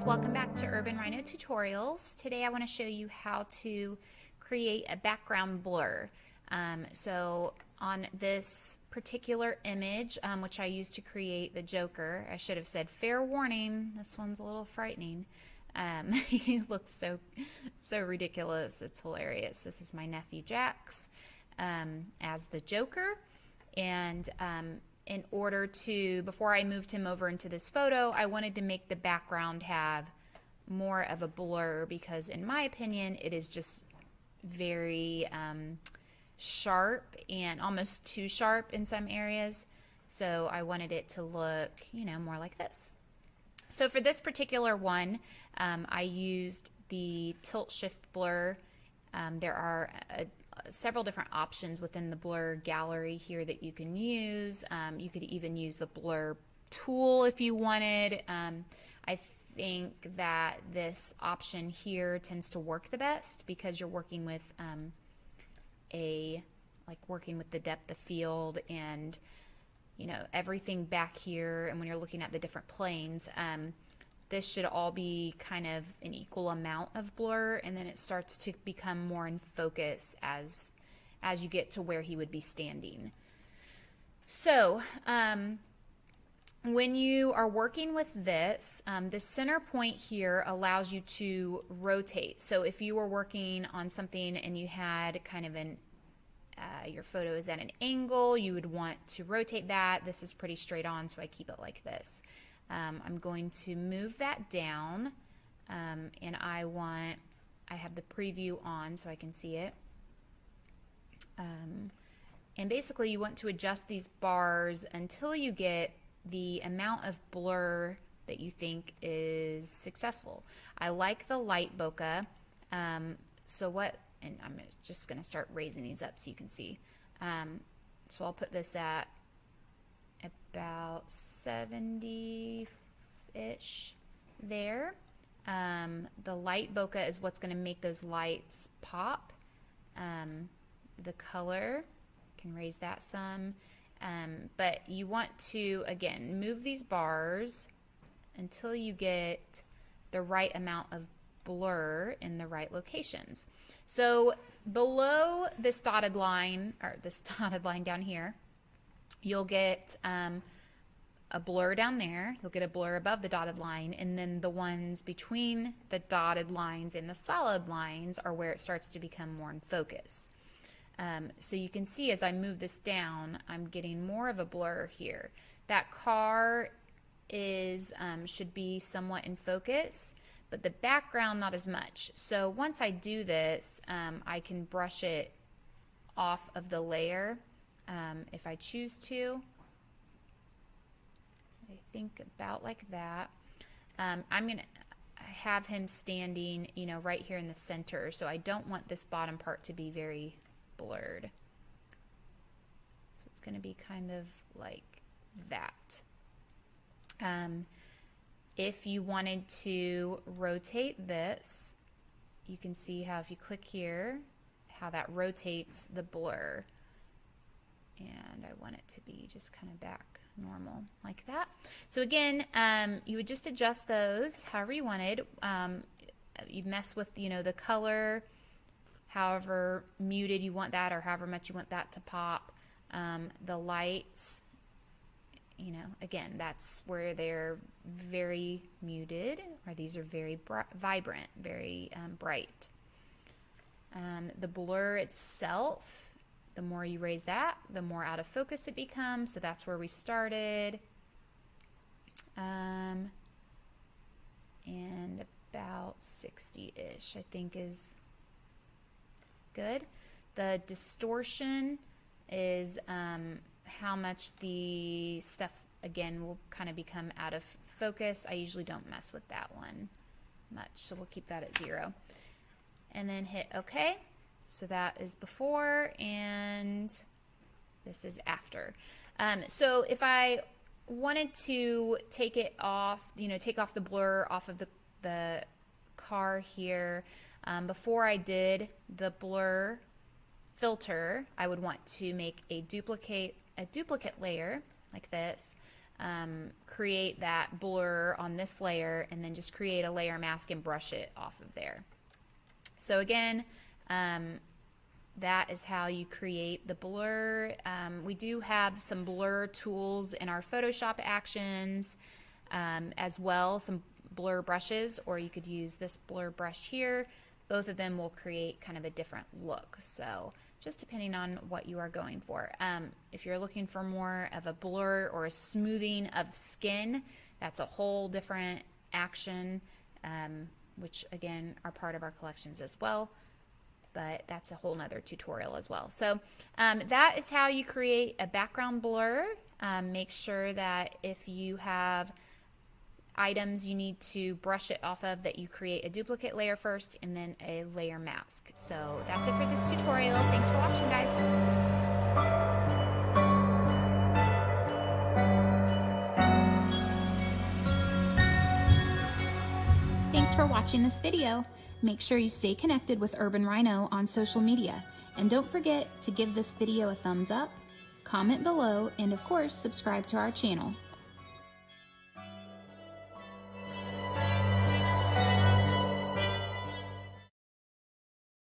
guys, welcome back to Urban Rhino Tutorials. Today I want to show you how to create a background blur. So on this particular image, which I used to create the Joker, I should have said fair warning, this one's a little frightening. He looks so ridiculous, it's hilarious. This is my nephew Jax as the Joker, and in order to, before I moved him over into this photo, I wanted to make the background have more of a blur because in my opinion it is just very sharp and almost too sharp in some areas. So I wanted it to look, you know, more like this. So for this particular one, I used the tilt shift blur. There are several different options within the blur gallery here that you can use. You could even use the blur tool if you wanted. I think that this option here tends to work the best because you're working with working with the depth of field and everything back here, and when you're looking at the different planes, this should all be kind of an equal amount of blur, and then it starts to become more in focus as you get to where he would be standing. So when you are working with this, the center point here allows you to rotate. So if you were working on something and you had kind of your photo is at an angle, you would want to rotate that. This is pretty straight on, so I keep it like this. I'm going to move that down, and I have the preview on so I can see it. And basically you want to adjust these bars until you get the amount of blur that you think is successful. I like the light bokeh. And I'm just going to start raising these up so you can see. So I'll put this at about 70-ish there. The light bokeh is what's going to make those lights pop. The color, can raise that some. But you want to, again, move these bars until you get the right amount of blur in the right locations. So below this dotted line, or this dotted line down here, you'll get a blur down there. You'll get a blur above the dotted line, and then the ones between the dotted lines and the solid lines are where it starts to become more in focus. So you can see as I move this down, I'm getting more of a blur here. That car is should be somewhat in focus, but the background not as much. So once I do this, I can brush it off of the layer if I choose to. I think about like that. I'm going to have him standing, right here in the center, so I don't want this bottom part to be very blurred. So it's going to be kind of like that. If you wanted to rotate this, you can see how if you click here, how that rotates the blur. And I want it to be just kind of back normal like that. So again, you would just adjust those however you wanted. You mess with, the color, however muted you want that or however much you want that to pop. The lights, again, that's where they're very muted, or these are very vibrant, very bright. The blur itself, the more you raise that, the more out of focus it becomes. So that's where we started. And about 60-ish, I think, is good. The distortion is how much the stuff, again, will kind of become out of focus. I usually don't mess with that one much, so we'll keep that at 0. And then hit OK. So that is before, and this is after. So if I wanted to take it off, take off the blur off of the car here, before I did the blur filter, I would want to make a duplicate layer like this. create that blur on this layer, and then just create a layer mask and brush it off of there. So again, that is how you create the blur. We do have some blur tools in our Photoshop actions as well, some blur brushes, or you could use this blur brush here. Both of them will create kind of a different look. So just depending on what you are going for. If you're looking for more of a blur or a smoothing of skin, that's a whole different action, which again are part of our collections as well. But that's a whole nother tutorial as well. So that is how you create a background blur. Make sure that if you have items you need to brush it off of, that you create a duplicate layer first and then a layer mask. So that's it for this tutorial. Thanks for watching, guys. Thanks for watching this video. Make sure you stay connected with Urban Rhino on social media. And don't forget to give this video a thumbs up, comment below, and of course, subscribe to our channel.